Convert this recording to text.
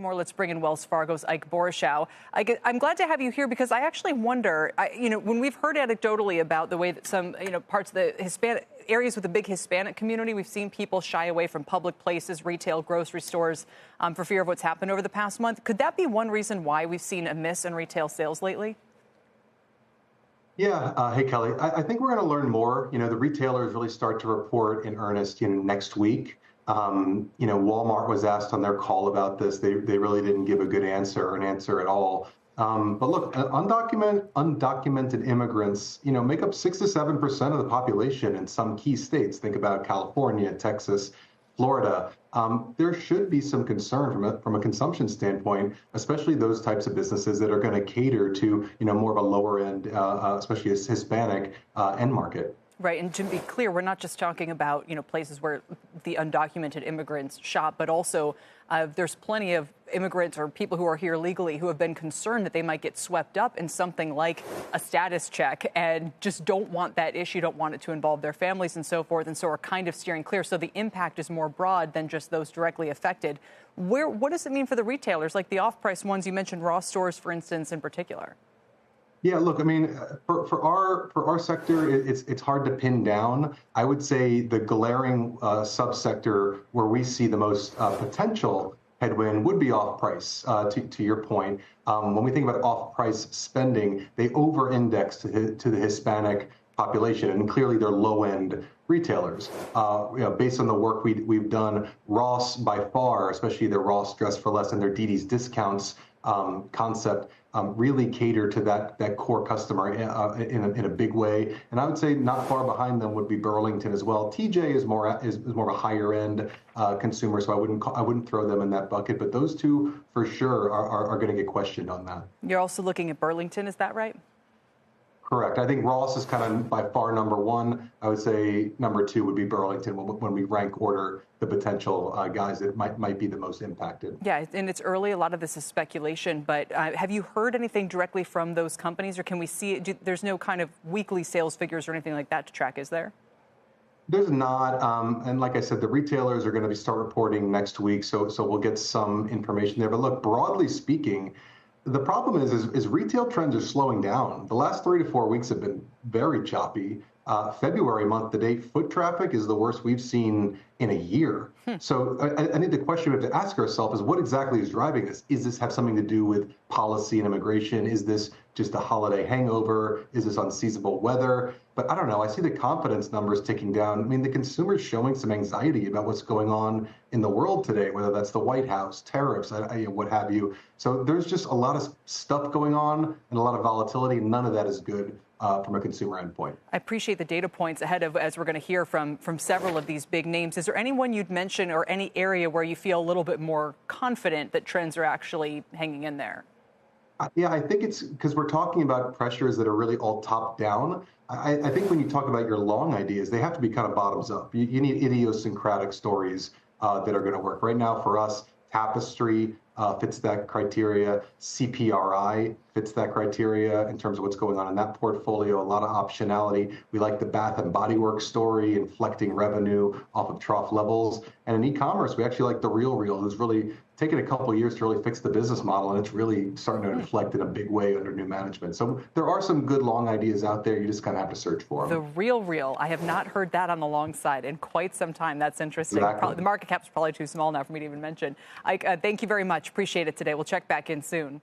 more. Let's bring in Wells Fargo's Ike Boruchow. I'm glad to have you here because I actually wonder, when we've heard anecdotally about the way that some, parts of the Hispanic areas with a big Hispanic community, we've seen people shy away from public places, retail, grocery stores, for fear of what's happened over the past month. Could that be one reason why we've seen a miss in retail sales lately? Yeah. Hey, Kelly. I think we're going to learn more. The retailers really start to report in earnest next week. Walmart was asked on their call about this. They really didn't give a good answer or an answer at all. But look, undocumented immigrants, make up 6 to 7% of the population in some key states. Think about California, Texas, Florida. There should be some concern from a consumption standpoint, especially those types of businesses that are going to cater to, more of a lower end, especially a Hispanic end market. Right. And to be clear, we're not just talking about, places where the undocumented immigrants shop, but also there's plenty of immigrants or people who are here legally who have been concerned that they might get swept up in something like a status check and just don't want that issue, don't want it to involve their families and so forth, and so are kind of steering clear. So the impact is more broad than just those directly affected. What does it mean for the retailers, like the off-price ones? You mentioned Ross stores, for instance, in particular. Yeah, look, I mean, for our sector, it's hard to pin down. I would say the glaring subsector where we see the most potential headwind would be off-price. To your point, when we think about off-price spending, they over-index to the Hispanic population, and clearly they're low-end retailers. Based on the work we've done, Ross by far, especially their Ross Dress for Less and their dd's Discounts concept, really cater to that core customer in a big way. And I would say not far behind them would be Burlington as well. TJ is more of a higher end consumer, so I wouldn't throw them in that bucket. But those two for sure are going to get questioned on that. You're also looking at Burlington, is that right? Correct. I think Ross is kind of by far number one. I would say number two would be Burlington when we rank order the potential guys that might be the most impacted. Yeah, and it's early. A lot of this is speculation, but have you heard anything directly from those companies, or can we see it? There's no kind of weekly sales figures or anything like that to track, is there? There's not, and like I said, the retailers are going to start reporting next week, so we'll get some information there. But look, broadly speaking, the problem is retail trends are slowing down. The last 3 to 4 weeks have been very choppy. February month to date, foot traffic is the worst we've seen in a year. So I think the question we have to ask ourselves is what exactly is driving this? Is this have something to do with policy and immigration? Is this just a holiday hangover? Is this unseasonable weather? But I don't know. I see the confidence numbers ticking down. I mean, the consumer's showing some anxiety about what's going on in the world today, whether that's the White House, tariffs, what have you. So there's just a lot of stuff going on and a lot of volatility. None of that is good from a consumer endpoint. I appreciate the data points ahead of, as we're going to hear from several of these big names. Is there anyone you'd mention or any area where you feel a little bit more confident that trends are actually hanging in there? Yeah, I think it's because we're talking about pressures that are really all top down. I think when you talk about your long ideas, they have to be kind of bottoms up. You need idiosyncratic stories that are going to work. Right now for us, Tapestry fits that criteria. CPRI fits that criteria in terms of what's going on in that portfolio. A lot of optionality. We like the Bath and Body Works story, inflecting revenue off of trough levels. And in e-commerce, we actually like the RealReal, who's really taken a couple of years to really fix the business model, and it's really starting to inflect in a big way under new management. So there are some good long ideas out there. You just kind of have to search for them. The RealReal. I have not heard that on the long side in quite some time. That's interesting. Exactly. The market cap's probably too small now for me to even mention. Ike, thank you very much. Appreciate it today. We'll check back in soon.